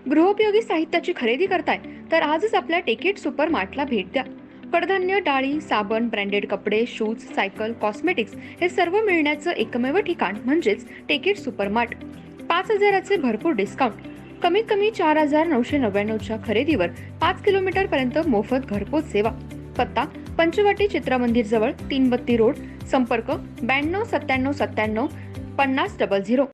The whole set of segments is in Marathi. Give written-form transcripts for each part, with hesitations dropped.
गृहोपयोगी साहित्याची खरेदी करताय तर आजच आपल्या टेकेट सुपर मार्टला भेट द्या. कडधान्य, डाळी, साबण, ब्रँडेड कपडे, शूज, सायकल, कॉस्मेटिक्स हे सर्व मिळण्याचं एकमेव ठिकाण म्हणजेच टेकेट सुपर मार्ट. 5,000चे भरपूर डिस्काउंट. कमीत कमी 4,999च्या खरेदीवर 5 किलोमीटर पर्यंत मोफत घरपोच सेवा. पत्ता पंचवटी चित्रमंदिर जवळ, 332 रोड. संपर्क 92 97 97 5000.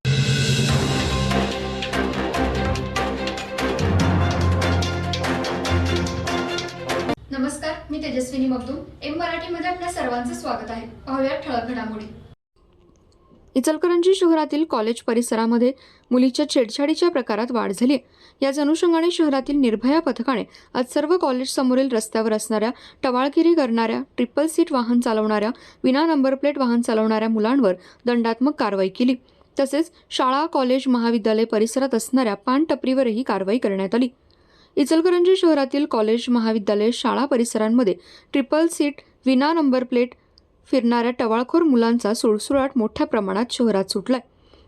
नमस्कार, मी तेजस्विनी मगदूम. एम मराठीमध्ये आपल्या सर्वांचं स्वागत आहे. पाहूया ठळक घडामोडी. इचलकरंजी शहरातील कॉलेज परिसरामध्ये मुलीच्या छेडछाडीच्या प्रकारात वाढ झाली आहे. याच अनुषंगाने शहरातील निर्भया पथकाने आज सर्व कॉलेज समोरील रस्त्यावर असणाऱ्या टवाळगिरी करणाऱ्या, ट्रिपल सीट वाहन चालवणाऱ्या, विना नंबर प्लेट वाहन चालवणाऱ्या मुलांवर दंडात्मक कारवाई केली. तसेच शाळा, कॉलेज, महाविद्यालय परिसरात असणाऱ्या पान टपरीवरही कारवाई करण्यात आली. इचलकरंजी शहरातील कॉलेज, महाविद्यालय, शाळा परिसरांमध्ये ट्रिपल सीट, विना नंबर प्लेट फिरणाऱ्या टवाळखोर मुलांचा सुळसुळाट मोठ्या प्रमाणात शहरात सुटलाय.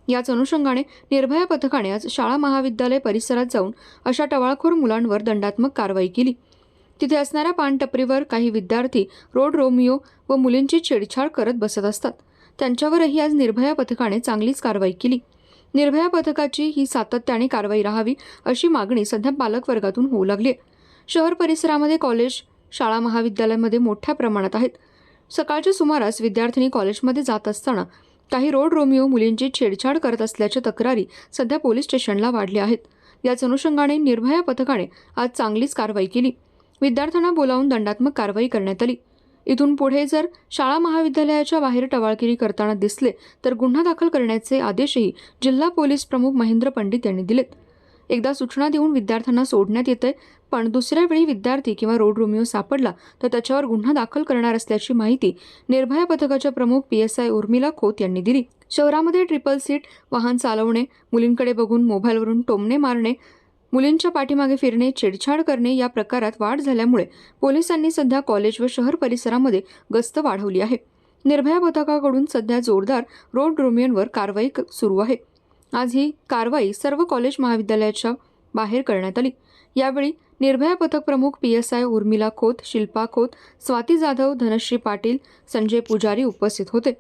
याच अनुषंगाने निर्भया पथकाने आज शाळा, महाविद्यालय परिसरात जाऊन अशा टवाळखोर मुलांवर दंडात्मक कारवाई केली. तिथे असणाऱ्या पानटपरीवर काही विद्यार्थी रोड रोमिओ व मुलींची छेडछाड करत बसत असतात. त्यांच्यावरही आज निर्भया पथकाने चांगलीच कारवाई केली. निर्भया पथकाची ही सातत्याने कारवाई राहावी अशी मागणी सध्या पालकवर्गातून होऊ लागली आहे. शहर परिसरामध्ये कॉलेज, शाळा, महाविद्यालयामध्ये मोठ्या प्रमाणात आहेत. सकाळच्या सुमारास विद्यार्थिनी कॉलेजमध्ये जात असताना काही रोड रोमिओ मुलींची छेडछाड करत असल्याच्या तक्रारी सध्या पोलीस स्टेशनला वाढल्या आहेत. याच अनुषंगाने निर्भया पथकाने आज चांगलीच कारवाई केली. विद्यार्थ्यांना बोलावून दंडात्मक कारवाई करण्यात आली. इथून पुढे जर शाळा, महाविद्यालयाच्या बाहेर टवाळगिरी करताना दिसले तर गुन्हा दाखल करण्याचे आदेशही जिल्हा पोलीस प्रमुख महेंद्र पंडित यांनी दिलेत. एकदा सूचना देऊन विद्यार्थ्यांना सोडण्यात येते, पण दुसऱ्या वेळी विद्यार्थी किंवा रोड रोमिओ सापडला तर त्याच्यावर गुन्हा दाखल करणार असल्याची माहिती निर्भया पथकाच्या प्रमुख PSI उर्मिला खोत यांनी दिली. शहरामध्ये ट्रिपल सीट वाहन चालवणे, मुलींकडे बघून मोबाईलवरून टोमणे मारणे, मुलींच्या पाठीमागे फिरणे, छेडछाड करणे या प्रकारात वाढ झाल्यामुळे पोलिसांनी सध्या कॉलेज व शहर परिसरामध्ये गस्त वाढवली आहे. निर्भया पथकाकडून सध्या जोरदार रोड रोमिओंवर कारवाई सुरू आहे. आज ही कारवाई सर्व कॉलेज, महाविद्यालयाच्या बाहेर करण्यात आली. यावेळी निर्भया पथक प्रमुख PSI उर्मिला खोत, शिल्पा खोत, स्वाती जाधव, धनश्री पाटील, संजय पुजारी उपस्थित होते.